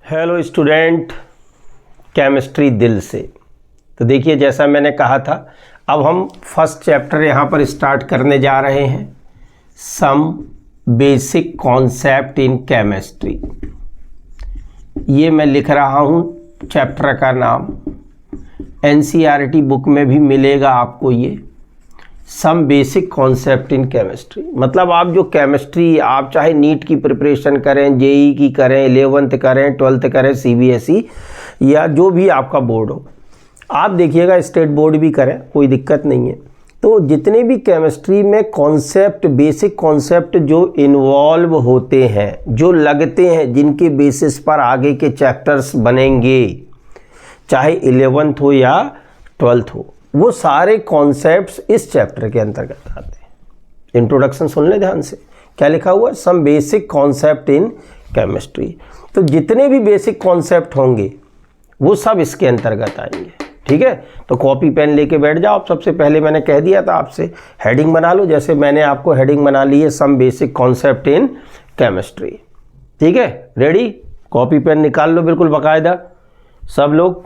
Hello student, chemistry दिल से। तो देखिए, जैसा मैंने कहा था, अब हम फर्स्ट चैप्टर यहाँ पर स्टार्ट करने जा रहे हैं, some basic concept in chemistry. ये मैं लिख रहा हूँ चैप्टर का नाम, एनसीईआरटी बुक में भी मिलेगा आपको ये, some basic concept in chemistry. मतलब आप जो केमिस्ट्री, आप चाहे नीट की प्रिपरेशन करें, जेई की करें, 11th करें, 12th करें, सीबीएसई या जो भी आपका बोर्ड हो, आप देखिएगा स्टेट बोर्ड भी करें, कोई दिक्कत नहीं है। तो जितने भी केमिस्ट्री में कॉन्सेप्ट, बेसिक कॉन्सेप्ट जो इन्वॉल्व होते हैं, जो लगते हैं, जिनके बेसिस पर आगे के चैप्टर्स बनेंगे, चाहे 11th हो या 12th हो, वो सारे कॉन्सेप्ट्स इस चैप्टर के अंतर्गत आते हैं। इंट्रोडक्शन सुन ले ध्यान से, क्या लिखा हुआ है, some basic concept in chemistry. तो जितने भी बेसिक कॉन्सेप्ट होंगे वो सब इसके अंतर्गत आएंगे। ठीक है, तो कॉपी पेन लेके बैठ जाओ। आप सबसे पहले मैंने कह दिया था आपसे, हेडिंग बना लो, जैसे मैंने आपको हेडिंग बना ली है, some basic concept in chemistry. ठीक है, रेडी? कॉपी पेन निकाल लो बिल्कुल बाकायदा सब लोग।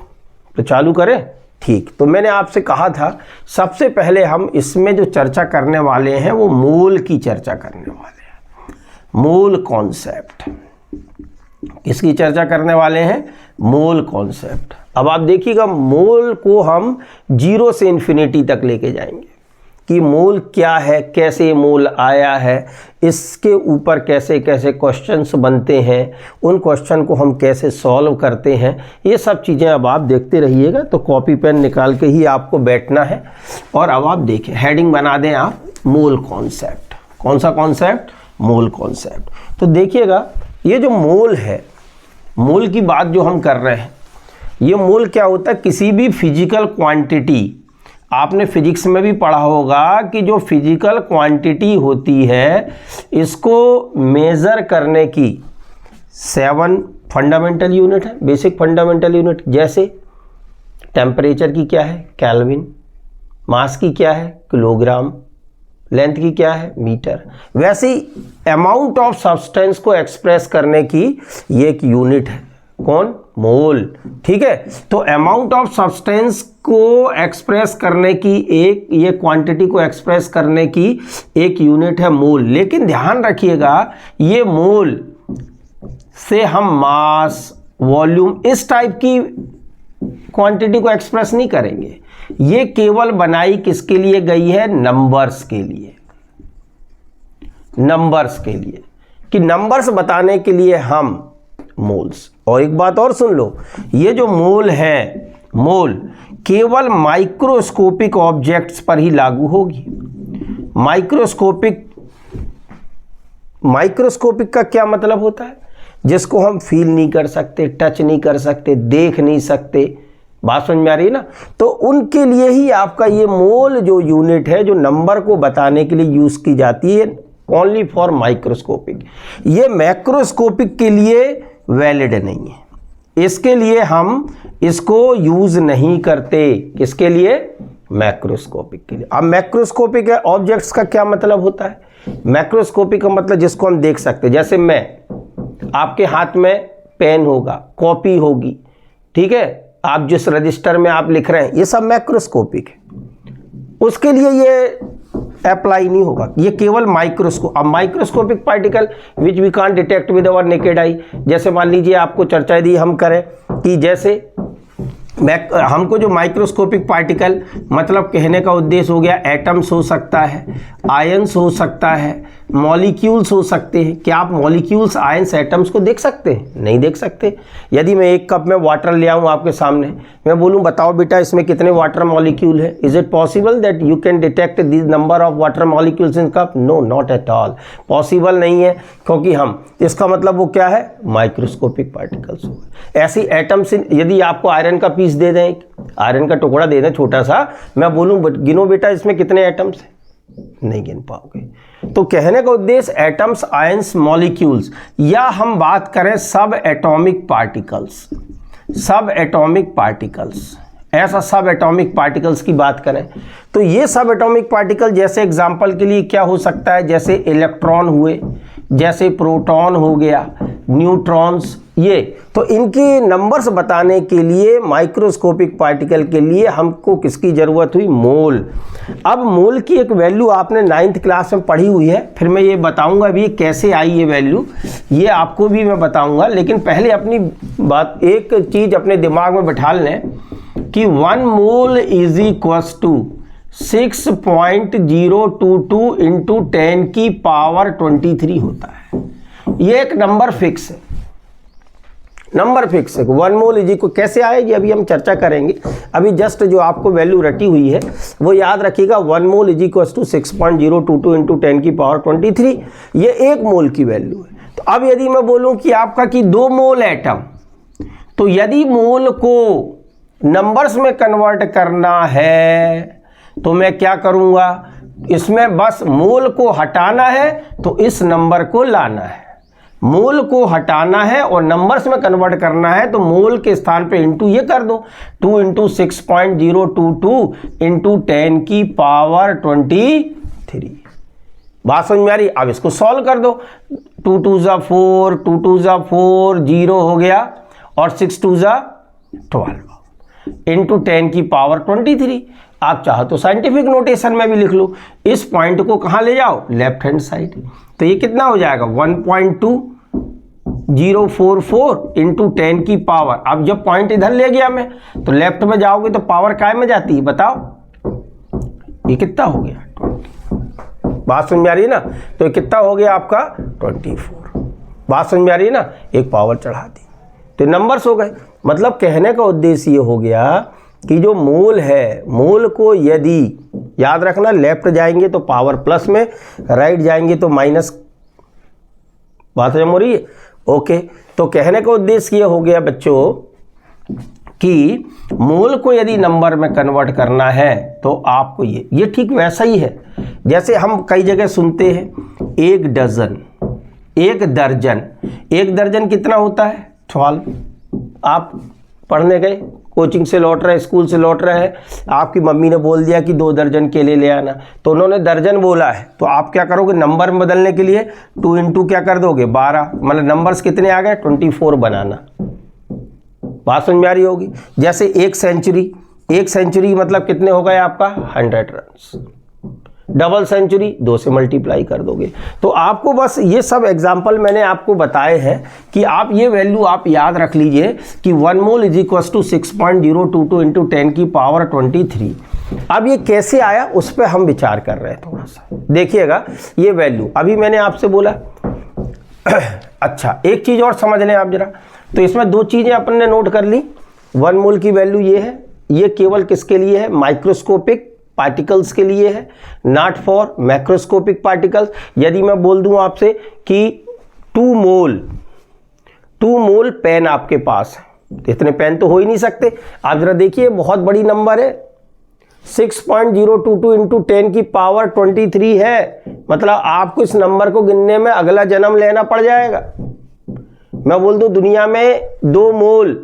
तो चालू करें? ठीक, तो मैंने आपसे कहा था सबसे पहले हम इसमें जो चर्चा करने वाले हैं वो मूल की चर्चा करने वाले हैं। मूल कॉन्सेप्ट, किसकी चर्चा करने वाले हैं? मूल कॉन्सेप्ट। अब आप देखिएगा, मूल को हम 0 से इन्फिनिटी तक लेके जाएंगे कि मूल क्या है, कैसे मूल आया है, इसके ऊपर कैसे कैसे क्वेश्चंस बनते हैं, उन क्वेश्चन को हम कैसे सॉल्व करते हैं, ये सब चीज़ें अब आप देखते रहिएगा। तो कॉपी पेन निकाल के ही आपको बैठना है। और अब आप देखें, हेडिंग बना दें आप, मूल कॉन्सेप्ट। कौन सा कॉन्सेप्ट? मूल कॉन्सेप्ट। तो देखिएगा, ये जो मूल है, मूल की बात जो हम कर रहे हैं, ये मूल क्या होता है? किसी भी फिजिकल क्वांटिटी, आपने फिजिक्स में भी पढ़ा होगा कि जो फिजिकल क्वांटिटी होती है, इसको मेज़र करने की 7 फंडामेंटल यूनिट है, बेसिक फंडामेंटल यूनिट। जैसे टेम्परेचर की क्या है? केल्विन। मास की क्या है? किलोग्राम। लेंथ की क्या है? मीटर। वैसे ही अमाउंट ऑफ सब्सटेंस को एक्सप्रेस करने की ये एक यूनिट है। कौन? मोल। ठीक है, तो अमाउंट ऑफ सब्सटेंस को एक्सप्रेस करने की एक, ये क्वांटिटी को एक्सप्रेस करने की एक यूनिट है मोल। लेकिन ध्यान रखिएगा, ये मोल से हम मास, वॉल्यूम, इस टाइप की क्वांटिटी को एक्सप्रेस नहीं करेंगे। ये केवल बनाई किसके लिए गई है? नंबर्स के लिए। नंबर्स के लिए, कि नंबर्स बताने के लिए हम मोल्स। और एक बात और सुन लो, ये जो मोल है, मोल केवल माइक्रोस्कोपिक ऑब्जेक्ट्स पर ही लागू होगी। माइक्रोस्कोपिक का क्या मतलब होता है? जिसको हम फील नहीं कर सकते, टच नहीं कर सकते, देख नहीं सकते। बात समझ में आ रही है ना? तो उनके लिए ही आपका ये मोल जो यूनिट है, जो नंबर को बताने के लिए यूज की जाती है, ओनली फॉर माइक्रोस्कोपिक। ये मैक्रोस्कोपिक के लिए वैलिड नहीं है, इसके लिए हम इसको यूज नहीं करते। किसके लिए? मैक्रोस्कोपिक के लिए। अब मैक्रोस्कोपिक ऑब्जेक्ट्स का क्या मतलब होता है? मैक्रोस्कोपिक का मतलब जिसको हम देख सकते हैं। जैसे मैं, आपके हाथ में पेन होगा, कॉपी होगी, ठीक है, आप जिस रजिस्टर में आप लिख रहे हैं, ये सब मैक्रोस्कोपिक है। उसके लिए ये अप्लाई नहीं होगा, ये केवल माइक्रोस्कोप। अब microscopic particle which we can't detect with our naked eye. जैसे मान लीजिए आपको चर्चा दी हम करें कि जैसे हमको जो माइक्रोस्कोपिक पार्टिकल, मतलब कहने का उद्देश्य हो गया, एटम्स हो सकता है, आयंस हो सकता है, मॉलिक्यूल्स हो सकते हैं। क्या आप मॉलिक्यूल्स, आयंस, एटम्स को देख सकते हैं? नहीं देख सकते। यदि मैं एक कप में वाटर ले आऊँ आपके सामने, मैं बोलूँ बताओ बेटा इसमें कितने वाटर मॉलिक्यूल है, is it possible that you can detect this number of water molecules in cup? No, not at all, possible नहीं है, क्योंकि हम, इसका मतलब वो क्या है? माइक्रोस्कोपिक पार्टिकल्स हो। ऐसी एटम्स, यदि आपको आयरन का पीस दे दें, आयरन का टुकड़ा दे दें छोटा सा, मैं बोलूँ गिनो बेटा इसमें कितने एटम्स हैं, नहीं गिन पाओगे। तो कहने का उद्देश्य एटम्स, आयंस, मॉलिक्यूल्स, या हम बात करें सब एटॉमिक पार्टिकल्स, सब एटॉमिक पार्टिकल्स, ऐसा सब एटॉमिक पार्टिकल्स की बात करें तो ये सब एटॉमिक पार्टिकल जैसे एग्जांपल के लिए क्या हो सकता है, जैसे इलेक्ट्रॉन हुए, जैसे प्रोटॉन हो गया, न्यूट्रॉन्स, ये तो इनके नंबर्स बताने के लिए माइक्रोस्कोपिक पार्टिकल के लिए हमको किसकी ज़रूरत हुई? मोल। अब मोल की एक वैल्यू आपने 9th क्लास में पढ़ी हुई है, फिर मैं ये बताऊंगा अभी कैसे आई ये वैल्यू, ये आपको भी मैं बताऊंगा। लेकिन पहले अपनी बात एक चीज़ अपने दिमाग में बैठा लें कि 1 mole is equals to 6.022 into 10 की पावर 23 होता है। ये एक नंबर फिक्स है, नंबर फिक्स है। 1 मोल इज इक्वल कैसे आएगी अभी हम चर्चा करेंगे। अभी जस्ट जो आपको वैल्यू रटी हुई है वो याद रखिएगा, 1 mole is equal to 6.022 into 10 की पावर 23, ये 1 मोल की वैल्यू है। तो अब यदि मैं बोलूं कि आपका कि 2 मोल एटम, तो यदि मोल को नंबर्स में कन्वर्ट करना है तो मैं क्या करूंगा, इसमें बस मोल को हटाना है तो इस नंबर को लाना है, मोल को हटाना है और नंबर्स में कन्वर्ट करना है तो मोल के स्थान पे इंटू ये कर दो, 2 इंटू 6.022 इंटू 10 की पावर 23। बात समझ में आ रही? अब इसको सॉल्व कर दो, 2 2 ज़ा 4, 2 2 ज़ा 4, 0 हो गया और 6 2 ज़ा 12 इंटू 10 की पावर 23। आप चाहो तो साइंटिफिक नोटेशन में भी लिख लो, इस पॉइंट को कहाँ ले जाओ? Left hand side. तो ये कितना हो जाएगा? 1.2044 इंटू 10 की पावर। अब जब पॉइंट इधर ले गया मैं तो लेफ्ट में जाओगे तो पावर काय में जाती है बताओ? ये कितना हो गया? 20। बात समझ में आ रही है ना? तो ये कितना हो गया आपका? 24। बात समझ में आ रही है ना? एक पावर चढ़ा दी तो नंबर्स हो गए। मतलब कहने का उद्देश्य ये हो गया कि जो मोल है, मोल को यदि याद रखना लेफ्ट जाएंगे तो पावर प्लस में, राइट जाएंगे तो माइनस। बात समझ हो रही है? ओके। तो कहने का उद्देश्य ये हो गया बच्चों कि मोल को यदि नंबर में कन्वर्ट करना है तो आपको ये ठीक वैसा ही है जैसे हम कई जगह सुनते हैं 1 डजन, 1 दर्जन। 1 दर्जन कितना होता है? 12। आप पढ़ने गए, कोचिंग से लौट रहे, स्कूल से लौट रहे हैं, आपकी मम्मी ने बोल दिया कि 2 दर्जन केले ले आना, तो उन्होंने दर्जन बोला है, तो आप क्या करोगे? नंबर में बदलने के लिए 2 इंटू क्या कर दोगे? 12। मतलब नंबर्स कितने आ गए? 24 बनाना। बात समझ में आ रही होगी? जैसे 1 सेंचुरी, 1 सेंचुरी मतलब कितने हो गए आपका? 100 रन। डबल सेंचुरी 2 से मल्टीप्लाई कर दोगे। तो आपको बस ये सब एग्जाम्पल मैंने आपको बताए हैं कि आप ये वैल्यू आप याद रख लीजिए कि 1 mole is equal to 6.022 into 10 की पावर 23। अब ये कैसे आया उस पर हम विचार कर रहे हैं थोड़ा सा। देखिएगा ये वैल्यू अभी मैंने आपसे बोला अच्छा एक चीज़ और समझ लें आप जरा। तो इसमें 2 चीज़ें अपन ने नोट कर ली। 1 मोल की वैल्यू ये है, ये केवल किसके लिए है? माइक्रोस्कोपिक पार्टिकल्स के लिए है, नॉट फॉर मैक्रोस्कोपिक पार्टिकल्स। यदि मैं बोल दूं आपसे कि 2 मोल पेन आपके पास है, तो इतने पेन तो हो ही नहीं सकते। आप जरा देखिए बहुत बड़ी नंबर है, 6.022 इंटू 10 की पावर 23 है। मतलब आपको इस नंबर को गिनने में अगला जन्म लेना पड़ जाएगा। मैं बोल दूं दुनिया में 2 मोल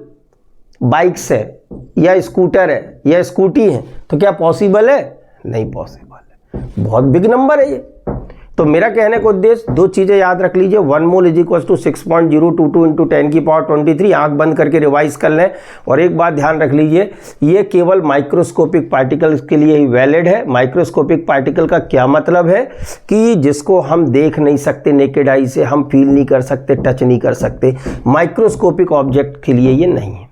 बाइक्स है या स्कूटर है या स्कूटी है, तो क्या पॉसिबल है? नहीं पॉसिबल है, बहुत बिग नंबर है ये। तो मेरा कहने का उद्देश्य 2 चीज़ें याद रख लीजिए। 1 mole is equal to 6.022 into 10 की पावर 23। आंख बंद करके रिवाइज कर लें। और एक बात ध्यान रख लीजिए, ये केवल माइक्रोस्कोपिक पार्टिकल्स के लिए ही वैलिड है। माइक्रोस्कोपिक पार्टिकल का क्या मतलब है कि जिसको हम देख नहीं सकते नेकेड आई से, हम फील नहीं कर सकते, टच नहीं कर सकते, माइक्रोस्कोपिक ऑब्जेक्ट के लिए ये नहीं है।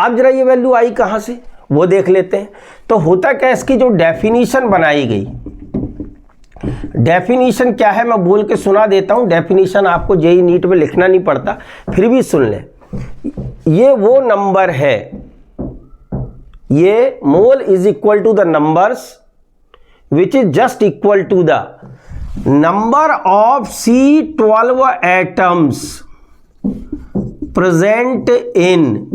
अब जरा ये वैल्यू आई कहाँ से वो देख लेते हैं। तो होता क्या, इसकी जो डेफिनीशन बनाई गई, डेफिनीशन क्या है मैं बोल के सुना देता हूं। डेफिनीशन आपको जेईई नीट में लिखना नहीं पड़ता, फिर भी सुन लें। ये वो नंबर है, ये mole is equal to the numbers which is just equal to the number of C12 atoms present in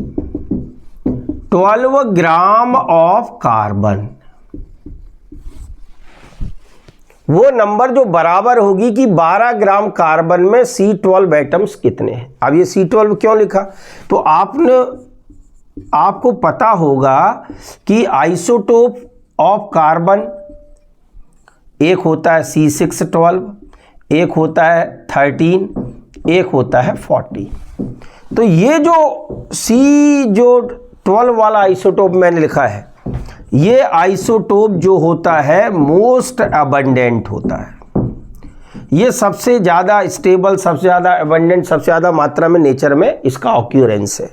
12 gram of carbon. वो नंबर जो बराबर होगी कि 12 ग्राम कार्बन में C12 एटम्स कितने हैं। अब ये C12 क्यों लिखा? तो आपको पता होगा कि आइसोटोप ऑफ कार्बन एक होता है C612, एक होता है 13, एक होता है 14। तो ये जो C12 वाला आइसोटोप मैंने लिखा है, ये आइसोटोप जो होता है मोस्ट अबंडेंट होता है। ये सबसे ज़्यादा स्टेबल, सबसे ज़्यादा अबंडेंट, सबसे ज़्यादा मात्रा में नेचर में इसका ऑक्यूरेंस है।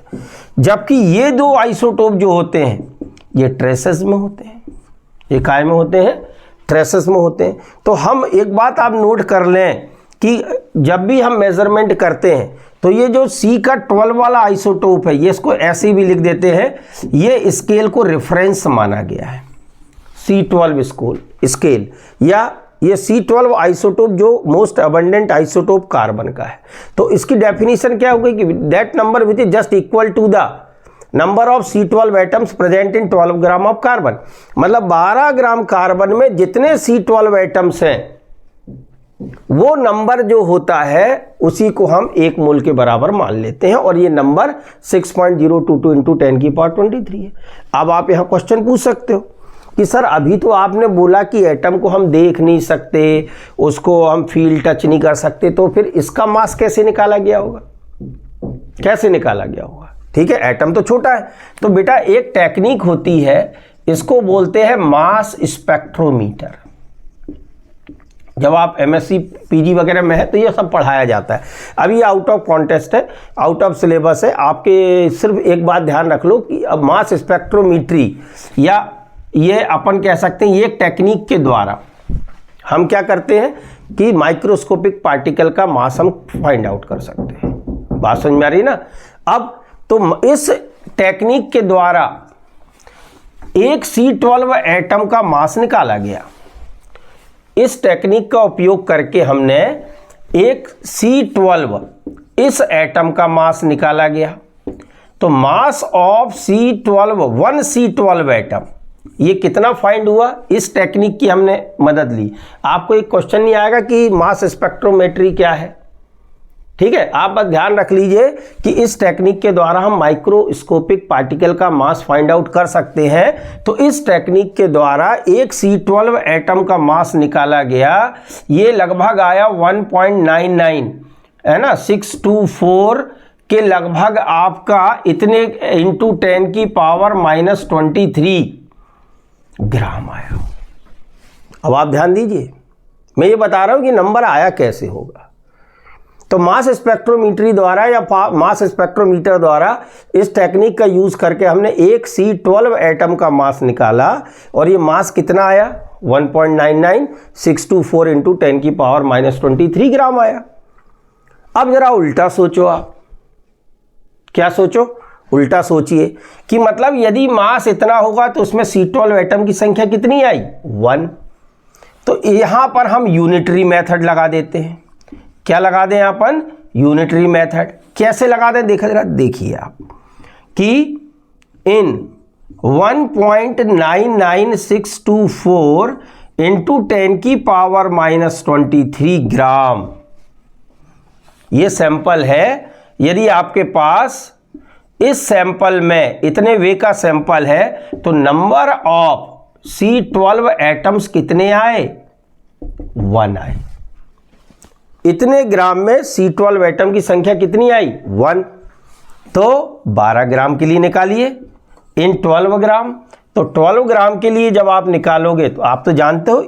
जबकि ये दो आइसोटोप जो होते हैं ये ट्रेसेस में होते हैं। ये काय में होते हैं? ट्रेसेस में होते हैं। तो हम एक बात आप नोट कर लें कि जब भी हम मेजरमेंट करते हैं तो ये जो C12 वाला आइसोटोप है, ये इसको ऐसे भी लिख देते हैं, ये स्केल को रेफरेंस माना गया है। C12 स्केल या ये C12 आइसोटोप जो मोस्ट अबंडेंट आइसोटोप कार्बन का है। तो इसकी डेफिनेशन क्या होगी कि that number which is just equal to the number of C12 atoms present in 12 gram of carbon. मतलब 12 ग्राम कार्बन में जितने C12 एटम्स हैं वो नंबर जो होता है उसी को हम 1 मोल के बराबर मान लेते हैं, और ये नंबर 6.022 इंटू 10 की पावर 23 है। अब आप यहाँ क्वेश्चन पूछ सकते हो कि सर अभी तो आपने बोला कि एटम को हम देख नहीं सकते, उसको हम फील टच नहीं कर सकते, तो फिर इसका मास कैसे निकाला गया होगा? कैसे निकाला गया होगा? ठीक है, एटम तो छोटा है। तो बेटा एक टेक्निक होती है, इसको बोलते हैं मास स्पेक्ट्रोमीटर। जब आप MSc PG वगैरह में है तो ये सब पढ़ाया जाता है। अभी आउट ऑफ कॉन्टेस्ट है, आउट ऑफ सिलेबस है। आपके सिर्फ एक बात ध्यान रख लो कि अब मास स्पेक्ट्रोमीट्री या ये अपन कह सकते हैं ये टेक्निक के द्वारा हम क्या करते हैं कि माइक्रोस्कोपिक पार्टिकल का मास हम फाइंड आउट कर सकते हैं। बात समझ में आ रही है ना? अब तो इस टेक्निक के द्वारा एक C12 एटम का मास निकाला गया। इस टेक्निक का उपयोग करके हमने एक C12 इस एटम का मास निकाला गया। तो mass of C12 1 C12 atom ये कितना फाइंड हुआ? इस टेक्निक की हमने मदद ली। आपको एक क्वेश्चन नहीं आएगा कि मास स्पेक्ट्रोमेट्री क्या है, ठीक है? आप बस ध्यान रख लीजिए कि इस टेक्निक के द्वारा हम माइक्रोस्कोपिक पार्टिकल का मास फाइंड आउट कर सकते हैं। तो इस टेक्निक के द्वारा एक C12 एटम का मास निकाला गया। ये लगभग आया 1.99 है ना, 624 के लगभग आपका इतने इंटू 10 की पावर -23 ग्राम आया। अब आप ध्यान दीजिए, मैं ये बता रहा हूं कि नंबर आया कैसे होगा। तो मास स्पेक्ट्रोमीट्री द्वारा या मास स्पेक्ट्रोमीटर द्वारा इस टेक्निक का यूज करके हमने एक C12 एटम का मास निकाला, और ये मास कितना आया? 1.99 624 इंटू 10 की पावर -23 ग्राम आया। अब जरा उल्टा सोचो, आप क्या सोचो? उल्टा सोचिए कि मतलब यदि मास इतना होगा तो उसमें C12 एटम की संख्या कितनी आई? 1। तो यहां पर हम यूनिटरी मेथड लगा देते हैं। क्या लगा दें अपन? Unitary method. कैसे लगा दें देखिए आप कि इन 1.99624 इंटू 10 की पावर -23 ग्राम ये सैंपल है। यदि आपके पास इस सैंपल में इतने वे का सैंपल है तो नंबर ऑफ C12 एटम्स कितने आए? 1 आए। इतने ग्राम में C12 एटम की संख्या कितनी आई? 1। तो 12 ग्राम के लिए निकालिए इन 12 ग्राम। तो 12 ग्राम के लिए जब आप निकालोगे तो आप तो जानते हो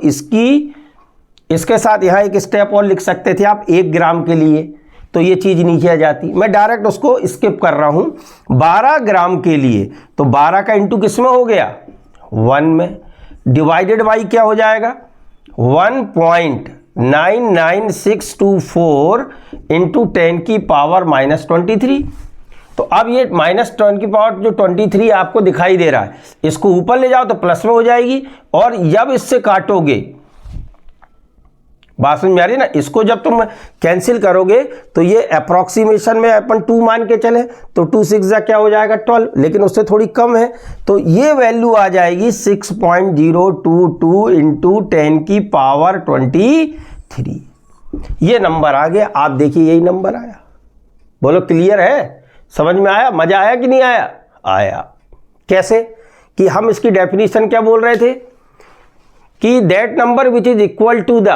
इसके साथ यहाँ एक स्टेप और लिख सकते थे आप 1 ग्राम के लिए, तो ये चीज़ नीचे आ जाती। मैं डायरेक्ट उसको स्किप कर रहा हूँ। 12 ग्राम के लिए तो 12 का इंटू किस में हो गया? 1 में। डिवाइडेड बाई क्या हो जाएगा? 1.99624 इंटू 10 की पावर -23। तो अब ये -10 की पावर जो 23 आपको दिखाई दे रहा है, इसको ऊपर ले जाओ तो प्लस में हो जाएगी, और जब इससे काटोगे, बात समझ में आ रही है ना? इसको जब तुम कैंसिल करोगे तो ये अप्रॉक्सीमेशन में अपन 2 मान के चले तो 2 6 क्या हो जाएगा? 12, लेकिन उससे थोड़ी कम है तो ये वैल्यू आ जाएगी 6.022 इंटू 10 की पावर 23। ये नंबर आ गया। आप देखिए यही नंबर आया। बोलो क्लियर है? समझ में आया? मजा आया कि नहीं आया? आया। कैसे? कि हम इसकी डेफिनेशन क्या बोल रहे थे कि that number which is equal to the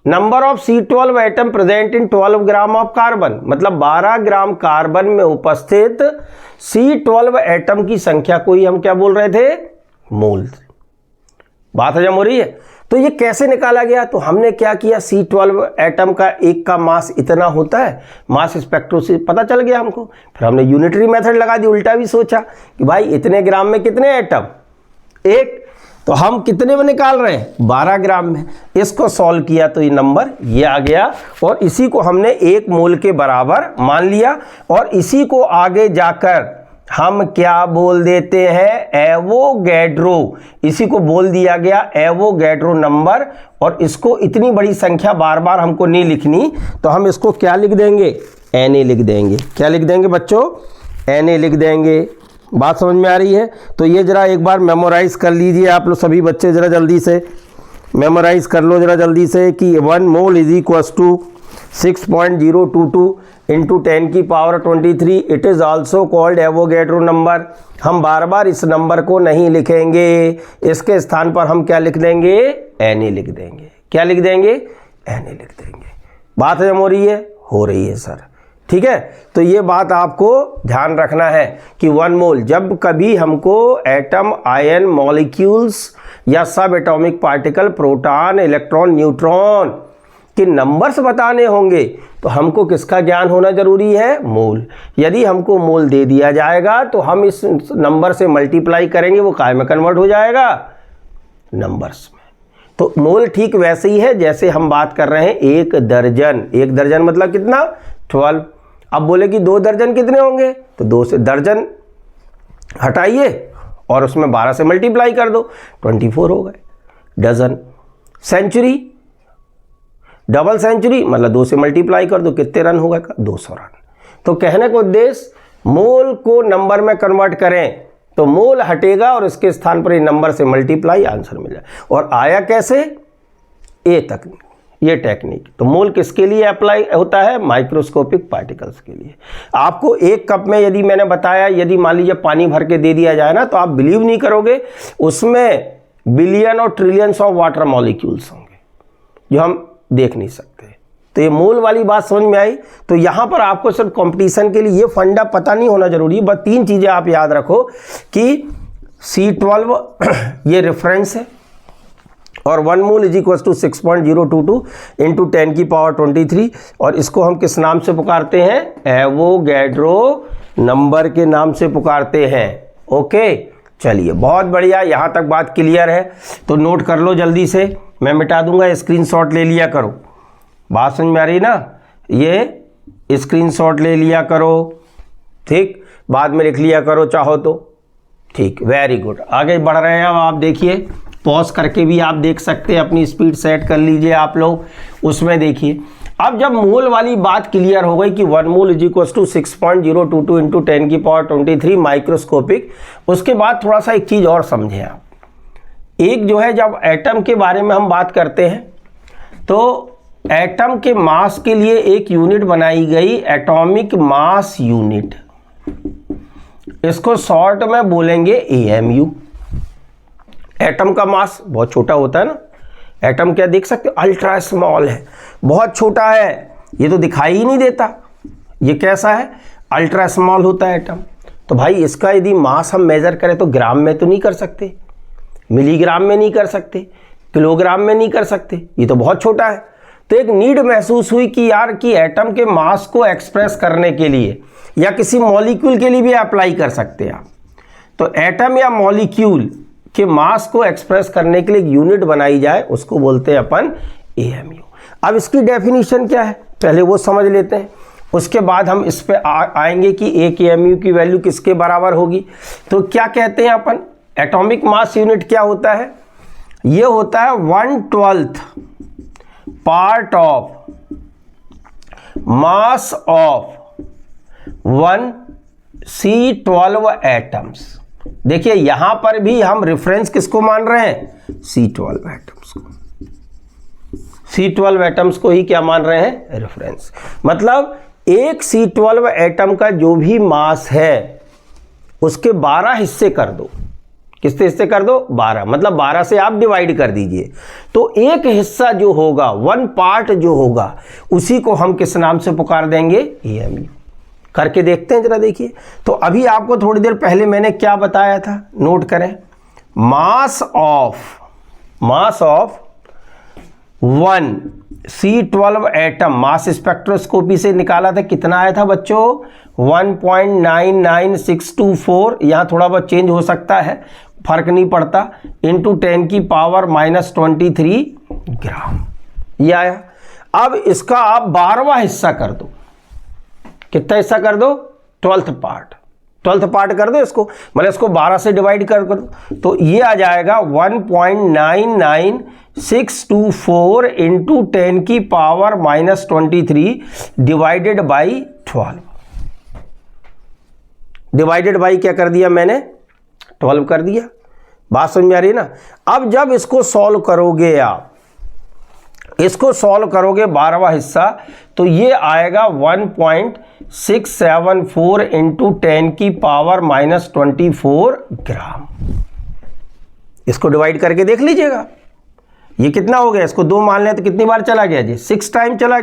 number of C12 atom present in 12 gram of carbon, मतलब 12 ग्राम कार्बन में उपस्थित C12 एटम की संख्या को ही हम क्या बोल रहे थे, मोल। बात हजम हो रही है। तो ये कैसे निकाला गया, तो हमने क्या किया, C12 एटम का एक का मास इतना होता है, मास स्पेक्ट्रो से पता चल गया हमको, फिर हमने यूनिटरी मेथड लगा दी, उल्टा भी सोचा कि भाई इतने ग्राम में कितने एटम, एक, तो हम कितने में निकाल रहे हैं, 12 ग्राम में। इसको सॉल्व किया तो ये नंबर ये आ गया, और इसी को हमने 1 मोल के बराबर मान लिया, और इसी को आगे जाकर हम क्या बोल देते हैं, एवोगैड्रो, इसी को बोल दिया गया एवोगैड्रो नंबर। और इसको इतनी बड़ी संख्या बार बार हमको नहीं लिखनी, तो हम इसको क्या लिख देंगे, Na लिख देंगे। क्या लिख देंगे बच्चों, Na लिख देंगे। बात समझ में आ रही है। तो ये जरा एक बार मेमोराइज कर लीजिए आप लोग सभी बच्चे, जरा जल्दी से मेमोराइज कर लो जरा जल्दी से कि 1 mole is equals to 6.022 into 10 की power 23। It is also called Avogadro number. हम बार बार इस नंबर को नहीं लिखेंगे, इसके स्थान पर हम क्या लिख देंगे, Na लिख देंगे। क्या लिख देंगे, Na लिख देंगे। बात हजम हो रही है, हो रही है सर, ठीक है। तो ये बात आपको ध्यान रखना है कि 1 मोल, जब कभी हमको एटम, आयन, मॉलिक्यूल्स या सब atomic particle, proton, electron, neutron के नंबर्स बताने होंगे, तो हमको किसका ज्ञान होना जरूरी है, मोल। यदि हमको मोल दे दिया जाएगा तो हम इस नंबर से मल्टीप्लाई करेंगे, वो काय में कन्वर्ट हो जाएगा, नंबर्स में। तो मोल ठीक वैसे ही है जैसे हम बात कर रहे हैं 1 दर्जन। 1 दर्जन मतलब कितना, 12। अब बोले कि 2 दर्जन कितने होंगे, तो 2 से दर्जन हटाइए और उसमें 12 से मल्टीप्लाई कर दो, 24 हो गए डजन। सेंचुरी, डबल सेंचुरी मतलब 2 से मल्टीप्लाई कर दो, कितने रन होगा, 200 रन। तो कहने का उद्देश्य मोल को नंबर में कन्वर्ट करें तो मोल हटेगा और इसके स्थान पर ये नंबर से मल्टीप्लाई, आंसर मिल जाए। और आया कैसे, ए तकनीक, ये टेक्निक। तो मोल किसके लिए अप्लाई होता है, माइक्रोस्कोपिक पार्टिकल्स के लिए। आपको 1 कप में यदि मैंने बताया, यदि मान लीजिए पानी भर के दे दिया जाए ना, तो आप बिलीव नहीं करोगे, उसमें बिलियन और ट्रिलियंस ऑफ वाटर मॉलिक्यूल्स होंगे जो हम देख नहीं सकते। तो ये मोल वाली बात समझ में आई। तो यहाँ पर आपको सिर्फ कंपटीशन के लिए ये फंडा पता नहीं होना जरूरी है, बस 3 चीज़ें आप याद रखो कि C12 ये रेफरेंस है, और 1 mole is equal to 6.022 into 10 की पावर 23, और इसको हम किस नाम से पुकारते हैं, एवोगैड्रो नंबर के नाम से पुकारते हैं। ओके, चलिए बहुत बढ़िया, यहाँ तक बात क्लियर है। तो नोट कर लो जल्दी से, मैं मिटा दूंगा, स्क्रीनशॉट ले लिया करो। बात समझ में आ रही ना, ये स्क्रीनशॉट ले लिया करो, ठीक, बाद में लिख लिया करो चाहो तो, ठीक, वेरी गुड। आगे बढ़ रहे हैं अब आप देखिए, पॉज करके भी आप देख सकते हैं, अपनी स्पीड सेट कर लीजिए आप लोग, उसमें देखिए। अब जब मोल वाली बात क्लियर हो गई कि 1 mole is equal to 6.022 into 10 की पावर 23 माइक्रोस्कोपिक, उसके बाद थोड़ा सा एक चीज़ और समझें आप। एक जो है, जब एटम के बारे में हम बात करते हैं तो एटम के मास के लिए एक यूनिट बनाई गई, एटॉमिक मास यूनिट, इसको शॉर्ट में बोलेंगे AMU। एटम का मास बहुत छोटा होता है ना, एटम क्या देख सकते हो, अल्ट्रा स्मॉल है, बहुत छोटा है, ये तो दिखाई ही नहीं देता। ये कैसा है, अल्ट्रा स्मॉल होता है एटम। तो भाई इसका यदि मास हम मेजर करें तो ग्राम में तो नहीं कर सकते, मिलीग्राम में नहीं कर सकते, किलोग्राम में नहीं कर सकते, ये तो बहुत छोटा है। तो एक नीड महसूस हुई कि यार कि एटम के मास को एक्सप्रेस करने के लिए या किसी मॉलिक्यूल के लिए भी अप्लाई कर सकते हैं आप। तो एटम या मॉलिक्यूल के मास को एक्सप्रेस करने के लिए एक यूनिट बनाई जाए, उसको बोलते हैं अपन AMU। अब इसकी डेफिनेशन क्या है पहले वो समझ लेते हैं, उसके बाद हम इस पे आएंगे कि एक AMU की वैल्यू किसके बराबर होगी। तो क्या कहते हैं अपन, एटॉमिक मास यूनिट क्या होता है, ये होता है 1/12 part of mass of 1 C12 atoms. देखिए यहां पर भी हम रेफरेंस किसको मान रहे हैं, C12 एटम्स को। C12 एटम्स को ही क्या मान रहे हैं, रेफरेंस। मतलब एक C12 एटम का जो भी मास है उसके 12 हिस्से कर दो, किससे हिस्से कर दो 12, मतलब 12 से आप डिवाइड कर दीजिए। तो एक हिस्सा जो होगा, वन पार्ट जो होगा, उसी को हम किस नाम से पुकार देंगे, AMU। करके देखते हैं जरा, देखिए। तो अभी आपको थोड़ी देर पहले मैंने क्या बताया था, नोट करें। Mass of 1 C12 atom mass spectroscopy से निकाला था, कितना आया था बच्चों, 1.99624। यहाँ थोड़ा बहुत चेंज हो सकता है, फर्क नहीं पड़ता, इंटू 10 की पावर -23 ग्राम, ये आया। अब इसका आप 12वां हिस्सा कर दो, कितना हिस्सा कर दो, 12th पार्ट कर दो इसको, मतलब इसको 12 से डिवाइड कर दो, तो ये आ जाएगा 1.99624 इंटू 10 की power -23 divided by 12। Divided by क्या कर दिया मैंने, 12 कर दिया। बात समझ में आ रही है ना। अब जब इसको सॉल्व करोगे, आप इसको सॉल्व करोगे 12वां हिस्सा, तो ये आएगा 1.674 इंटू 10 की पावर -24 ग्राम। इसको डिवाइड करके देख लीजिएगा, ये कितना हो गया, इसको 2 मान लें तो कितनी बार चला गया जी, 6 टाइम चला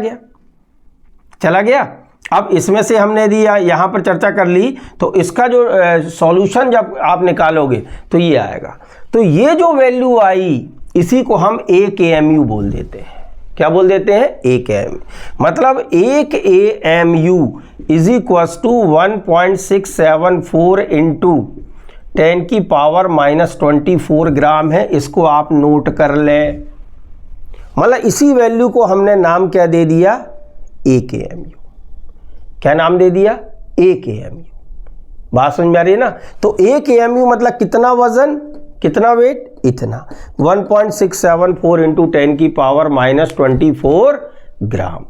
गया। अब इसमें से हमने दिया, यहां पर चर्चा कर ली, तो इसका जो सॉल्यूशन जब आप निकालोगे तो ये आएगा। तो ये जो वैल्यू आई, इसी को हम 1 AMU बोल देते हैं। क्या बोल देते हैं, 1 AMU। मतलब 1 AMU is equals to 1.674 into 10 की पावर -24 ग्राम है। इसको आप नोट कर लें, मतलब इसी वैल्यू को हमने नाम क्या दे दिया, 1 AMU। क्या नाम दे दिया, 1 AMU। बात समझ में आ रही है ना। तो 1 AMU मतलब कितना वजन, कितना वेट, इतना, 1.674 इंटू 10 की पावर -24 ग्राम।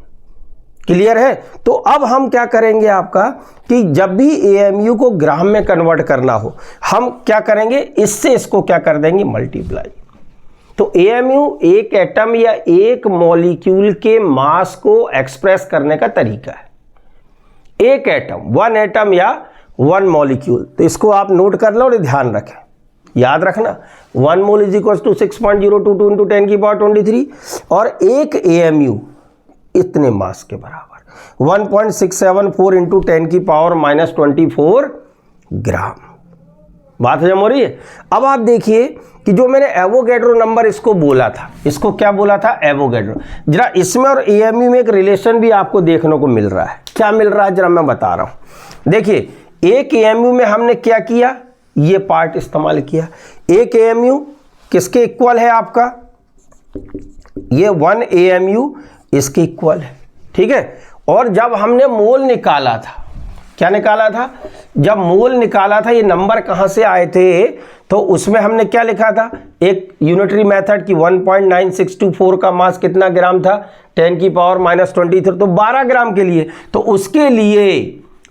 क्लियर है। तो अब हम क्या करेंगे आपका, कि जब भी AMU को ग्राम में कन्वर्ट करना हो, हम क्या करेंगे, इससे इसको क्या कर देंगे, मल्टीप्लाई। तो AMU एक एटम या एक मॉलिक्यूल के मास को एक्सप्रेस करने का तरीका है। एक एटम, 1 एटम या 1 मॉलिक्यूल, तो इसको आप नोट कर लो और ध्यान रखें, याद रखना। 1 mole is equal to 6.022 into 10 की पावर 23, और एक AMU इतने मास के बराबर 1.674 इंटू 10 की पावर -24 ग्राम। बात हजम हो रही है। अब आप देखिए कि जो मैंने एवोगैड्रो नंबर इसको बोला था, इसको क्या बोला था, एवोगैड्रो। जरा इसमें और AMU में एक रिलेशन भी आपको देखने को मिल रहा है। क्या मिल रहा है, जरा मैं बता रहा हूं। देखिए, एक AMU में हमने क्या किया, ये पार्ट इस्तेमाल किया। एक AMU किसके इक्वल है आपका, ये 1 AMU इसके इक्वल है, ठीक है। और जब हमने मोल निकाला था, क्या निकाला था, जब मोल निकाला था, ये नंबर कहां से आए थे, तो उसमें हमने क्या लिखा था, एक यूनिटरी मेथड की 1.9624 का मास कितना ग्राम था, 10 की पावर -23, तो 12 ग्राम के लिए। तो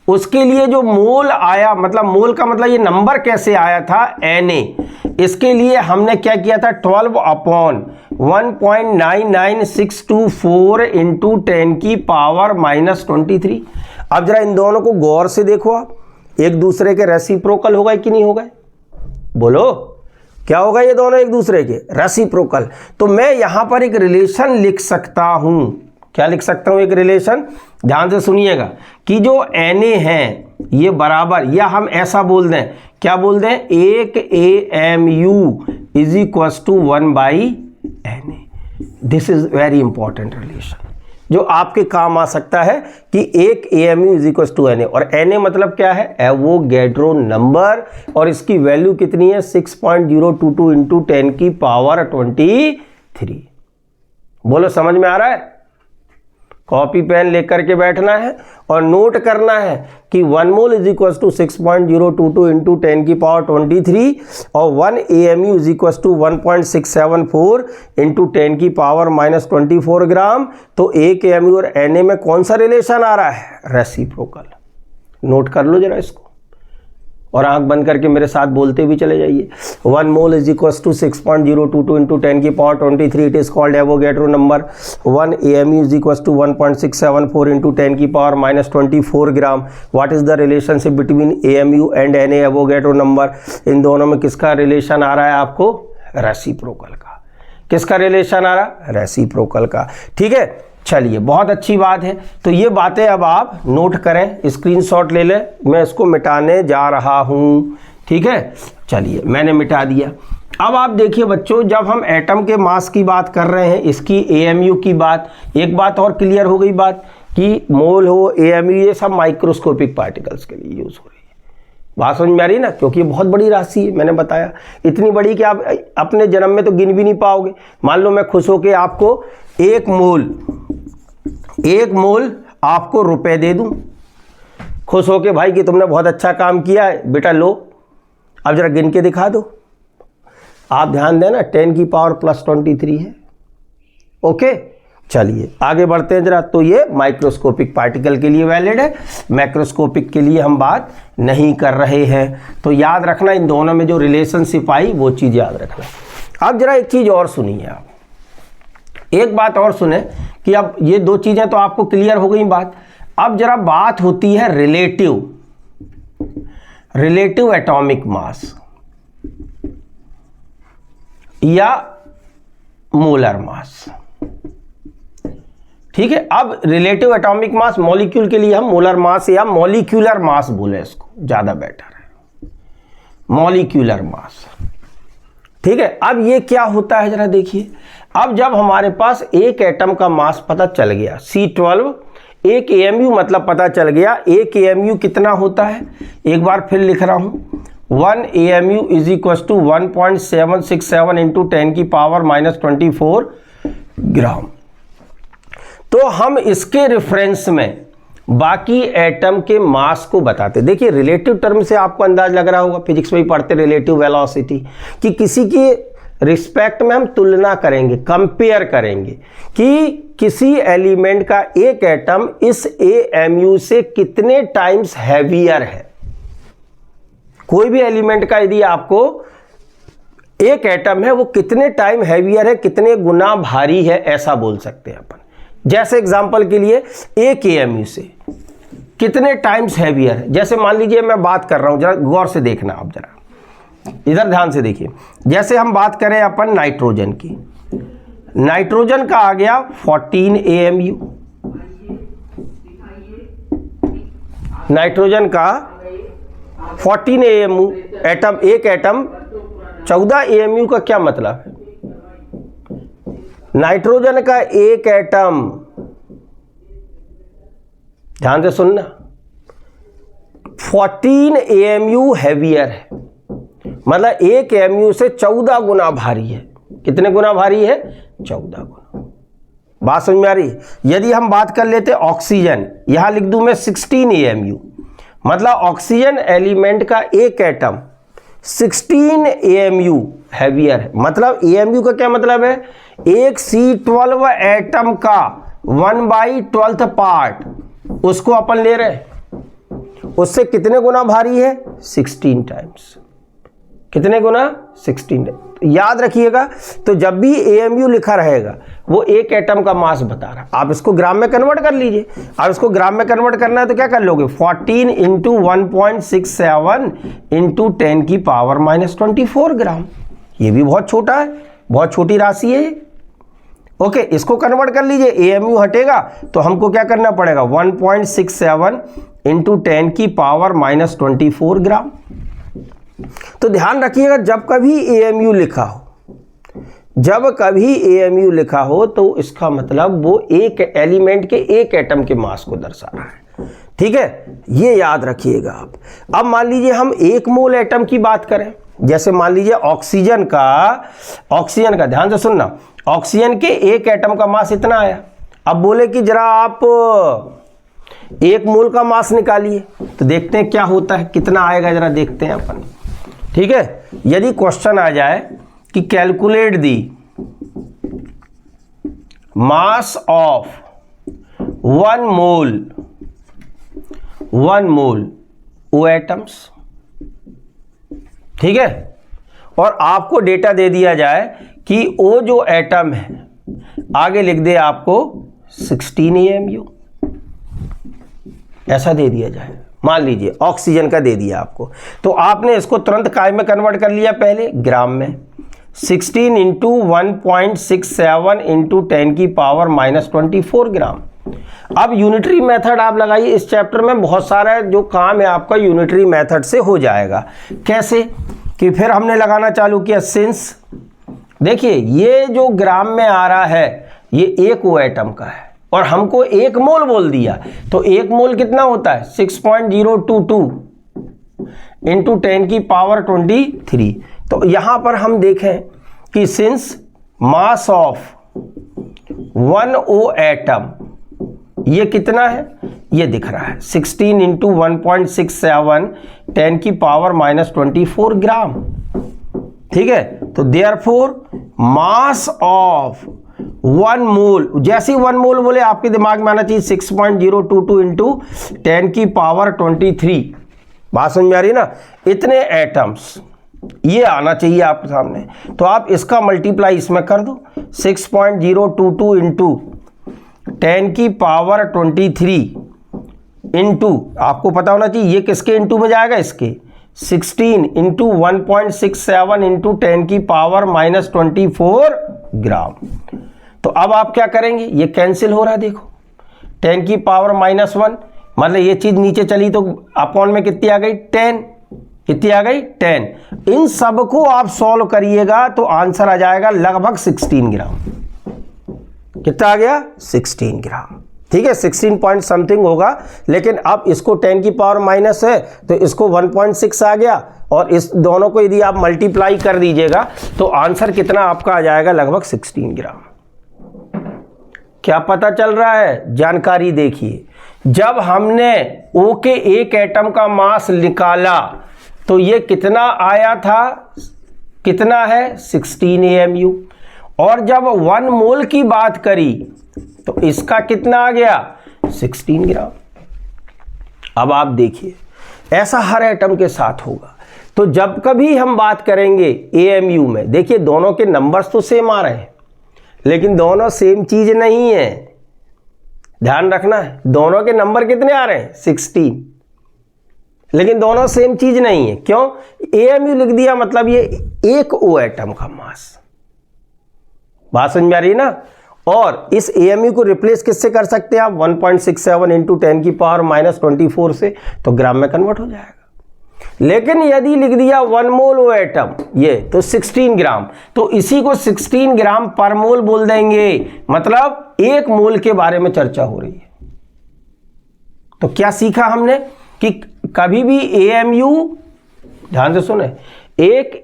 उसके लिए जो मोल आया, मतलब मोल का मतलब ये नंबर कैसे आया था, Na, इसके लिए हमने क्या किया था, 12/1.99624 इंटू 10 की पावर -23। अब जरा इन दोनों को गौर से देखो, आप एक दूसरे के रेसिप्रोकल होगा कि नहीं होगा, बोलो क्या होगा, ये दोनों एक दूसरे के रेसिप्रोकल। तो मैं यहां पर एक रिलेशन लिख सकता हूं, क्या लिख सकता हूं, एक रिलेशन। ध्यान से सुनिएगा कि जो Na है ये बराबर, या हम ऐसा बोल दें, क्या बोल दें, एक AMU is equal to 1/Na। This is very important relation, जो आपके काम आ सकता है कि एक AMU is equal to Na, और Na मतलब क्या है, एवोगैड्रो नंबर, और इसकी वैल्यू कितनी है, 6.022 इंटू 10 की पावर 23। बोलो समझ में आ रहा है। कॉपी पेन लेकर के बैठना है और नोट करना है कि 1 mole is equal to 6.022 into 10 की पावर 23, और 1 AMU is equal to 1.674 into 10 की पावर -24 ग्राम। तो एक AMU और Na में कौन सा रिलेशन आ रहा है, रेसिप्रोकल। नोट कर लो जरा इसको, और आंख बंद करके मेरे साथ बोलते भी चले जाइए। 1 mole is equal to 6.022 into 10 की power 23, it is called Avogadro number. 1 AMU is equal to 1.674 into 10 की power -24 gram. What is the relationship between AMU and Na Avogadro number? इन दोनों में किसका रिलेशन आ रहा है आपको? रेसिप्रोकल का। किसका रिलेशन आ रहा? रेसिप्रोकल का। ठीक है, चलिए बहुत अच्छी बात है। तो ये बातें अब आप नोट करें, स्क्रीनशॉट ले लें, मैं इसको मिटाने जा रहा हूँ। ठीक है, चलिए मैंने मिटा दिया। अब आप देखिए बच्चों, जब हम एटम के मास की बात कर रहे हैं, इसकी AMU की बात, एक बात और क्लियर हो गई बात कि मोल हो, AMU, ये सब माइक्रोस्कोपिक पार्टिकल्स के लिए यूज़ हो रही है। बात समझ में आ रही है ना? क्योंकि ये बहुत बड़ी राशि है, मैंने बताया इतनी बड़ी कि आप अपने जन्म में तो गिन भी नहीं पाओगे। मान लो मैं खुश होकर आपको एक मोल आपको रुपए दे दूं, खुश होके भाई कि तुमने बहुत अच्छा काम किया है, बेटा लो अब जरा गिन के दिखा दो। आप ध्यान देना 10 की पावर +23 है। ओके, चलिए आगे बढ़ते हैं जरा। तो ये माइक्रोस्कोपिक पार्टिकल के लिए वैलिड है, मैक्रोस्कोपिक के लिए हम बात नहीं कर रहे हैं। तो याद रखना, इन दोनों में जो रिलेशनशिप आई वो चीज़ याद रखना। अब जरा एक चीज़ और सुनिए आप, एक बात और सुने कि अब ये दो चीज़ें तो आपको क्लियर हो गई बात। अब जरा बात होती है रिलेटिव एटॉमिक मास या मोलर मास। ठीक है, अब रिलेटिव एटॉमिक मास मॉलिक्यूल के लिए हम मोलर मास या मॉलिक्यूलर मास बोले, इसको ज़्यादा बेटर है, मॉलिक्यूलर मास। ठीक है, अब ये क्या होता है जरा देखिए। अब जब हमारे पास एक एटम का मास पता चल गया C12, एक AMU मतलब पता चल गया, एक AMU कितना होता है, एक बार फिर लिख रहा हूं, 1 AMU is equal to 1.767 into 10 की पावर -24 ग्राम। तो हम इसके रेफरेंस में बाकी एटम के मास को बताते। देखिए रिलेटिव टर्म से आपको अंदाज लग रहा होगा, फिजिक्स में ही पढ़ते रिलेटिव वेलोसिटी, कि किसी की रिस्पेक्ट में हम तुलना करेंगे, कंपेयर करेंगे कि किसी एलिमेंट का एक एटम इस AMU से कितने टाइम्स हैवियर है। कोई भी एलिमेंट का यदि आपको एक एटम है वो कितने टाइम हैवियर है, कितने गुना भारी है, ऐसा बोल सकते हैं अपन। जैसे एग्जांपल के लिए एक AMU से कितने टाइम्स हैवियर है। जैसे मान लीजिए मैं बात कर रहा हूं, जरा गौर से देखना आप, जरा इधर ध्यान से देखिए। जैसे हम बात करें अपन नाइट्रोजन की, नाइट्रोजन का आ गया 14 AMU, नाइट्रोजन का 14 AMU एटम, एक एटम 14 AMU का क्या मतलब है? नाइट्रोजन का एक एटम, ध्यान से सुनना, 14 AMU हैवियर है, मतलब एक AMU से 14 गुना भारी है। कितने गुना भारी है? 14 गुना। बात समझ में आ रही है? यदि हम बात कर लेते ऑक्सीजन, यहां लिख दूं मैं 16 AMU, मतलब ऑक्सीजन एलिमेंट का एक एटम 16 AMU हैवियर है। मतलब AMU का क्या मतलब है? एक C12 एटम का 1/12 पार्ट उसको अपन ले रहे हैं, उससे कितने गुना भारी है? 16 टाइम्स। कितने गुना? 16। याद रखिएगा, तो जब भी AMU लिखा रहेगा वो एक एटम का मास बता रहा है। आप इसको ग्राम में कन्वर्ट कर लीजिए। अब इसको ग्राम में कन्वर्ट करना है तो क्या कर लोगे? 14 इंटू 1.67 इंटू 10 की पावर -24 ग्राम। ये भी बहुत छोटा है, बहुत छोटी राशि है। ओके, इसको कन्वर्ट कर लीजिए, AMU हटेगा तो हमको क्या करना पड़ेगा? 1.67 इंटू 10 की पावर -24 ग्राम। तो ध्यान रखिएगा, जब कभी AMU लिखा हो, जब कभी AMU लिखा हो तो इसका मतलब वो एक एलिमेंट के एक एटम के मास को दर्शा रहा है। ठीक है, ये याद रखिएगा आप। अब मान लीजिए हम एक मोल एटम की बात करें, जैसे मान लीजिए ऑक्सीजन का ध्यान से सुनना, ऑक्सीजन के एक एटम का मास इतना आया। अब बोले कि जरा आप एक मोल का मास निकालिए, तो देखते हैं क्या होता है, कितना आएगा, जरा देखते हैं अपन। ठीक है, यदि क्वेश्चन आ जाए कि calculate the mass of 1 mole O atoms, ठीक है, और आपको डेटा दे दिया जाए कि वो जो एटम है आगे लिख दे आपको 16 AMU, ऐसा दे दिया जाए, मान लीजिए ऑक्सीजन का दे दिया आपको, तो आपने इसको तुरंत काय में कन्वर्ट कर लिया, पहले ग्राम में। 16 इंटू 1.67 इंटू 10 की पावर -24 ग्राम। अब यूनिटरी मेथड आप लगाइए, इस चैप्टर में बहुत सारा जो काम है आपका यूनिटरी मेथड से हो जाएगा। कैसे कि फिर हमने लगाना चालू किया, सिंस देखिए ये जो ग्राम में आ रहा है ये एक वो एटम का है और हमको 1 मोल बोल दिया, तो 1 मोल कितना होता है 6.022 इंटू 10 की पावर 23। तो यहां पर हम देखें कि since mass of 1 O atom ये कितना है, ये दिख रहा है 16 इंटू 1.67 10 की पावर -24 ग्राम। ठीक है, तो देयरफॉर मास ऑफ 1 मोल, जैसे 1 मोल बोले आपके दिमाग में आना चाहिए 6.022 इंटू 10 की पावर 23। बात समझ में आ रही है ना, इतने एटम्स ये आना चाहिए आपके सामने। तो आप इसका मल्टीप्लाई इसमें कर दो, 6.022 इंटू 10 की पावर 23 इंटू, आपको पता होना चाहिए ये किसके इंटू में जाएगा, इसके 16 इंटू 1.67 इंटू 10 की पावर -24 ग्राम। तो अब आप क्या करेंगे, ये कैंसिल हो रहा है, देखो 10 की पावर -1, मतलब ये चीज नीचे चली तो अपॉन में कितनी आ गई 10, कितनी आ गई 10। इन सब को आप सॉल्व करिएगा तो आंसर आ जाएगा लगभग 16 ग्राम। कितना आ गया 16 ग्राम। ठीक है, 16 पॉइंट समथिंग होगा, लेकिन अब इसको 10 की पावर माइनस है तो इसको 1.6 आ गया, और इस दोनों को यदि आप मल्टीप्लाई कर दीजिएगा तो आंसर कितना आपका आ जाएगा, लगभग 16 ग्राम। क्या पता चल रहा है, जानकारी देखिए, जब हमने O के एक एटम का मास निकाला तो ये कितना आया था, कितना है 16 AMU, और जब 1 मोल की बात करी तो इसका कितना आ गया 16 ग्राम। अब आप देखिए ऐसा हर एटम के साथ होगा। तो जब कभी हम बात करेंगे AMU में, देखिए दोनों के नंबर्स तो सेम आ रहे हैं लेकिन दोनों सेम चीज नहीं है, ध्यान रखना है। दोनों के नंबर कितने आ रहे हैं 16, लेकिन दोनों सेम चीज नहीं है। क्यों, AMU लिख दिया मतलब ये एक O एटम का मास। बात समझ में आ रही है ना। और इस AMU को रिप्लेस किससे कर सकते हैं आप, 1.67 इंटू 10 की पावर -24 से, तो ग्राम में कन्वर्ट हो जाएगा। लेकिन यदि लिख दिया 1 मोल O एटम ये, तो 16 ग्राम, तो इसी को 16 ग्राम पर मोल बोल देंगे, मतलब 1 मोल के बारे में चर्चा हो रही है। तो क्या सीखा हमने कि कभी भी AMU, ध्यान से सुने, एक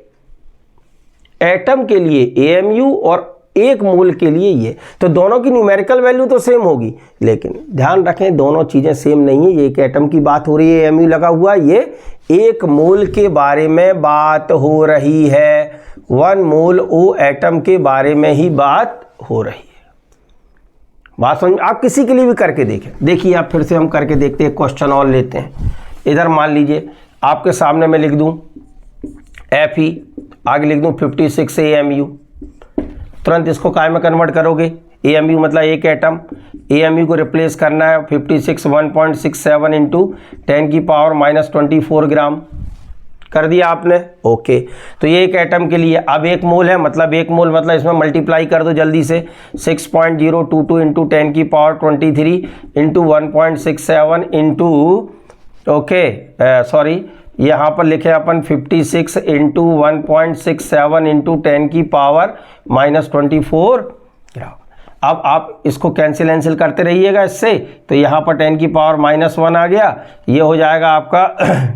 एटम के लिए AMU और 1 मोल के लिए ये, तो दोनों की न्यूमेरिकल वैल्यू तो सेम होगी, लेकिन ध्यान रखें दोनों चीजें सेम नहीं है। ये एक एटम की बात हो रही है, AMU लगा हुआ, ये 1 मोल के बारे में बात हो रही है, 1 मोल O एटम के बारे में ही बात हो रही है। बात समझ, आप किसी के लिए भी करके देखें। देखिए आप फिर से हम करके देखते हैं, क्वेश्चन और लेते हैं। इधर मान लीजिए आपके सामने मैं लिख दूं Fe, आगे लिख दूं 56 AMU, तुरंत इसको काय में कन्वर्ट करोगे, AMU मतलब एक एटम, AMU को रिप्लेस करना है 56 1.67 इंटू 10 की पावर -24 ग्राम, कर दिया आपने, ओके। तो ये एक एटम के लिए, अब 1 मोल है, मतलब 1 मोल मतलब इसमें मल्टीप्लाई कर दो जल्दी से, 6.022 इंटू 10 की power 23 into 1.67 into, okay sorry यहाँ पर लिखे अपन 56 इंटू 1.67 इंटू 10 की पावर -24 ग्राम। अब आप इसको कैंसिल करते रहिएगा इससे, तो यहाँ पर 10 की पावर -1 आ गया, ये हो जाएगा आपका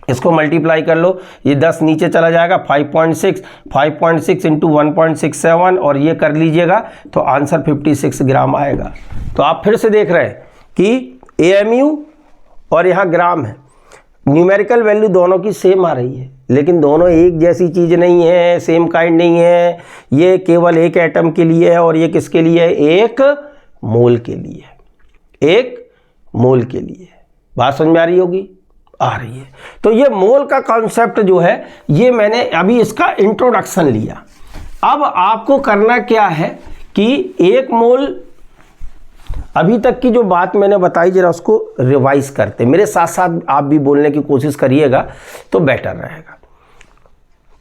इसको मल्टीप्लाई कर लो, ये 10 नीचे चला जाएगा, 5.6 इंटू 1.67 और ये कर लीजिएगा तो आंसर 56 ग्राम आएगा। तो आप फिर से देख रहे हैं कि AMU और यहाँ ग्राम है, न्यूमेरिकल वैल्यू दोनों की सेम आ रही है, लेकिन दोनों एक जैसी चीज़ नहीं है, सेम काइंड नहीं है। ये केवल एक एटम के लिए है और ये किसके लिए है, 1 मोल के लिए, 1 मोल के लिए। बात समझ में आ रही होगी। आ रही है। तो ये मोल का कॉन्सेप्ट जो है ये मैंने अभी इसका इंट्रोडक्शन लिया। अब आपको करना क्या है कि एक मोल, अभी तक की जो बात मैंने बताई जरा उसको रिवाइज करते, मेरे साथ साथ आप भी बोलने की कोशिश करिएगा तो बेटर रहेगा।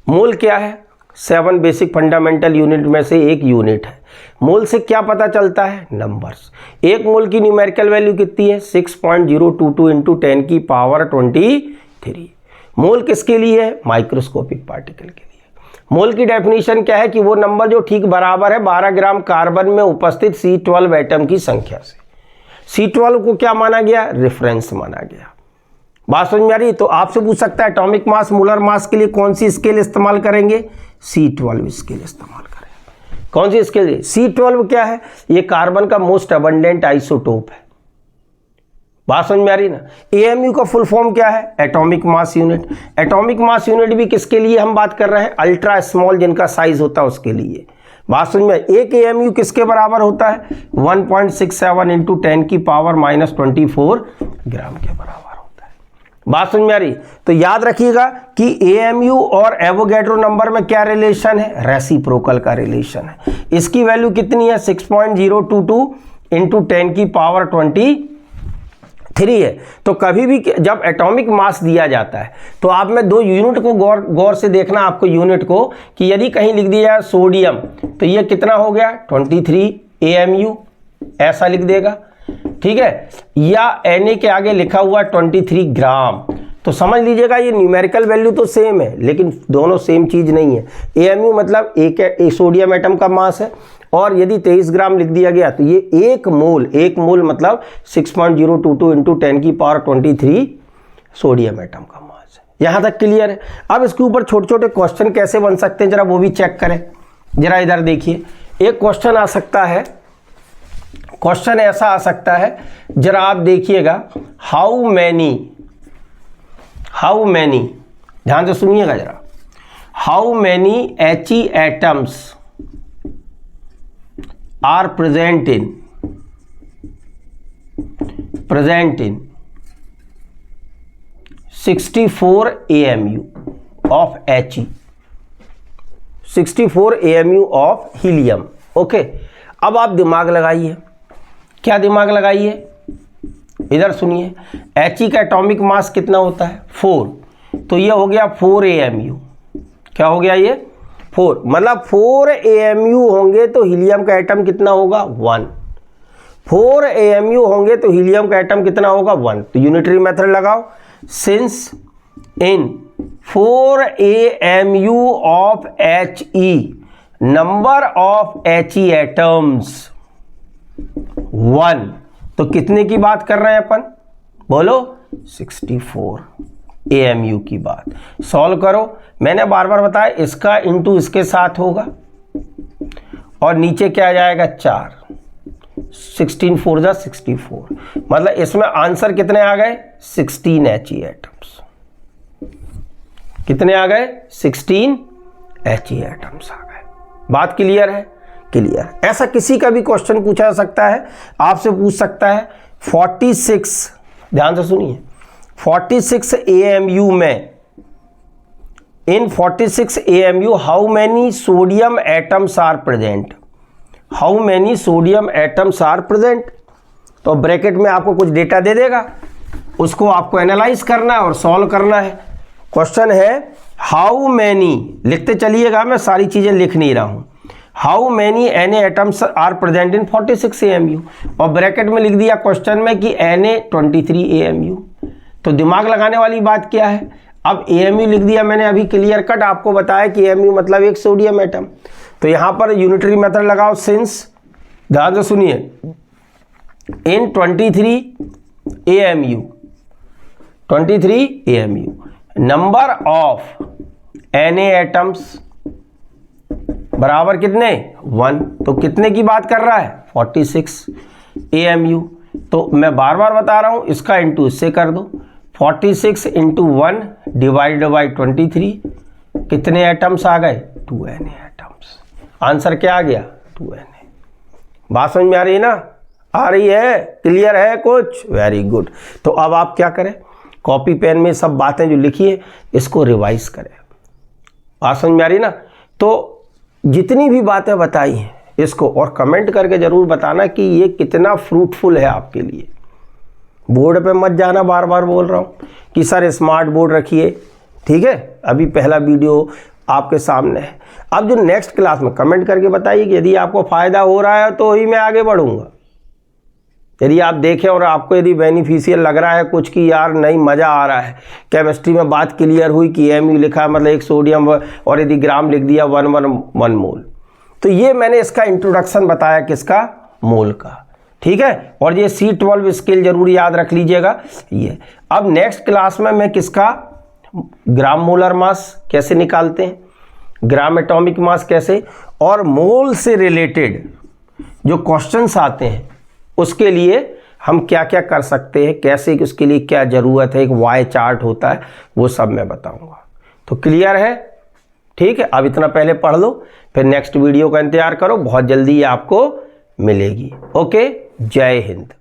मोल क्या है? 7 बेसिक फंडामेंटल यूनिट में से एक यूनिट है। मोल से क्या पता चलता है? नंबर्स। एक मोल की न्यूमेरिकल वैल्यू कितनी है? 6.022 इंटू 10 की पावर 23। मोल किसके लिए है? माइक्रोस्कोपिक पार्टिकल के लिए। मोल की डेफिनेशन क्या है कि वो नंबर जो ठीक बराबर है 12 ग्राम कार्बन में उपस्थित C12 एटम की संख्या से। C12 को क्या माना गया? रेफरेंस माना गया। बात समझ में आ रही? तो आपसे पूछ सकता है एटॉमिक मास, मोलर मास के लिए कौन सी स्केल इस्तेमाल करेंगे? C12 स्केल इस्तेमाल करेंगे। कौन सी स्केल? C12 क्या है? ये कार्बन का मोस्ट अबंडेंट आइसोटोप है। बात समझ में आ रही ना? AMU का फुल फॉर्म क्या है? Atomic mass unit. Atomic mass unit भी किसके लिए हम बात कर रहे हैं? अल्ट्रा स्मॉल जिनका साइज होता है उसके लिए। बात समझ में? एक AMU किसके बराबर होता है? 1.67 इंटू 10 की पावर -24 ग्राम के बराबर। बात समझ में आ रही? तो याद रखिएगा कि AMU और एवोगैड्रो नंबर में क्या रिलेशन है? रेसिप्रोकल का रिलेशन है। इसकी वैल्यू कितनी है? 6.022 इंटू 10 की पावर 23 है। तो कभी भी जब एटॉमिक मास दिया जाता है तो आप में दो यूनिट को गौर से देखना, आपको यूनिट को, कि यदि कहीं लिख दिया जाए सोडियम तो ये कितना हो गया? 23 AMU, ऐसा लिख देगा, ठीक है। या Na के आगे लिखा हुआ 23 ग्राम, तो समझ लीजिएगा ये न्यूमेरिकल वैल्यू तो सेम है लेकिन दोनों सेम चीज नहीं है। AMU मतलब एक सोडियम एटम का मास है, और यदि 23 ग्राम लिख दिया गया तो ये एक मोल मतलब 6.022 इंटू 10 की पावर 23 सोडियम एटम का मास है। यहां तक क्लियर है? अब इसके ऊपर छोटे छोटे क्वेश्चन कैसे बन सकते हैं जरा वो भी चेक करें। जरा इधर देखिए, एक क्वेश्चन आ सकता है, क्वेश्चन ऐसा आ सकता है, जरा आप देखिएगा, हाउ मैनी, ध्यान से सुनिएगा जरा, how many He atoms are present in 64 AMU of He, 64 AMU of helium. Okay, अब आप दिमाग लगाइए। क्या दिमाग लगाइए? इधर सुनिए, He का एटॉमिक मास कितना होता है? 4, तो ये हो गया 4 AMU। क्या हो गया ये? 4, मतलब 4 AMU होंगे तो हीलियम का एटम कितना होगा? 1। 4 AMU होंगे तो हीलियम का एटम कितना होगा? 1। तो यूनिटरी मेथड लगाओ। Since in 4 AMU of He number of He atoms 1, तो कितने की बात कर रहे हैं अपन? बोलो, 64 AMU की बात। सॉल्व करो, मैंने बार बार बताया इसका इंटू इसके साथ होगा और नीचे क्या आ जाएगा? 4, 16 4 जा 64, मतलब इसमें आंसर कितने आ गए? 16 He एटम्स। कितने आ गए? 16 He एटम्स आ गए। बात क्लियर है? क्लियर। ऐसा किसी का भी क्वेश्चन पूछा जा सकता है, आपसे पूछ सकता है 46, ध्यान से सुनिए, 46 AMU में, in 46 AMU how many sodium atoms are present? How many sodium atoms are present? तो ब्रैकेट में आपको कुछ डेटा दे देगा, उसको आपको एनालाइज करना है और सॉल्व करना है। क्वेश्चन है हाउ मैनी, लिखते चलिएगा, मैं सारी चीजें लिख नहीं रहा हूं। How many Na atoms are present in 46 AMU, और ब्रैकेट में लिख दिया क्वेश्चन में कि Na 23 AMU। तो दिमाग लगाने वाली बात क्या है? अब AMU लिख दिया मैंने, अभी क्लियर कट आपको बताया कि AMU मतलब एक सोडियम एटम। तो यहां पर यूनिटरी मेथड लगाओ। सिंस, ध्यान से सुनिए, इन 23 AMU number of Na atoms बराबर कितने? 1, तो कितने की बात कर रहा है? 46 AMU। तो मैं बार बार बता रहा हूं, इसका इंटू इससे कर दो, 46 इंटू 1 डिवाइडेड बाई 23, कितने एटम्स आ गए? 2 Na एटम्स। आंसर क्या आ गया? 2 Na। बात समझ में आ रही है ना? आ रही है? क्लियर है कुछ? Very good. तो अब आप क्या करें, कॉपी पेन में सब बातें जो लिखी है इसको रिवाइज करें। बात समझ में आ रही ना? तो जितनी भी बातें बताई हैं इसको और कमेंट करके ज़रूर बताना कि ये कितना फ्रूटफुल है आपके लिए। बोर्ड पे मत जाना, बार बार बोल रहा हूँ कि सर स्मार्ट बोर्ड रखिए, ठीक है। अभी पहला वीडियो आपके सामने है। अब जो नेक्स्ट क्लास में कमेंट करके बताइए कि यदि आपको फ़ायदा हो रहा है तो ही मैं आगे बढ़ूँगा। यदि आप देखें और आपको यदि बेनिफिशियल लग रहा है कुछ कि यार नहीं मज़ा आ रहा है, केमिस्ट्री में बात क्लियर हुई कि MU लिखा है मतलब एक सोडियम और यदि ग्राम लिख दिया 1 मोल, तो ये मैंने इसका इंट्रोडक्शन बताया किसका, मोल का, ठीक है। और ये C12 स्केल जरूर याद रख लीजिएगा ये। अब नेक्स्ट क्लास में मैं किसका ग्राम मोलर मास कैसे निकालते हैं, ग्राम एटॉमिक मास कैसे, और मोल से रिलेटेड जो क्वेश्चंस आते हैं उसके लिए हम क्या क्या कर सकते हैं, कैसे उसके लिए क्या ज़रूरत है, एक वाई चार्ट होता है, वो सब मैं बताऊंगा। तो क्लियर है? ठीक है। अब इतना पहले पढ़ लो, फिर नेक्स्ट वीडियो का इंतजार करो, बहुत जल्दी आपको मिलेगी। ओके, जय हिंद।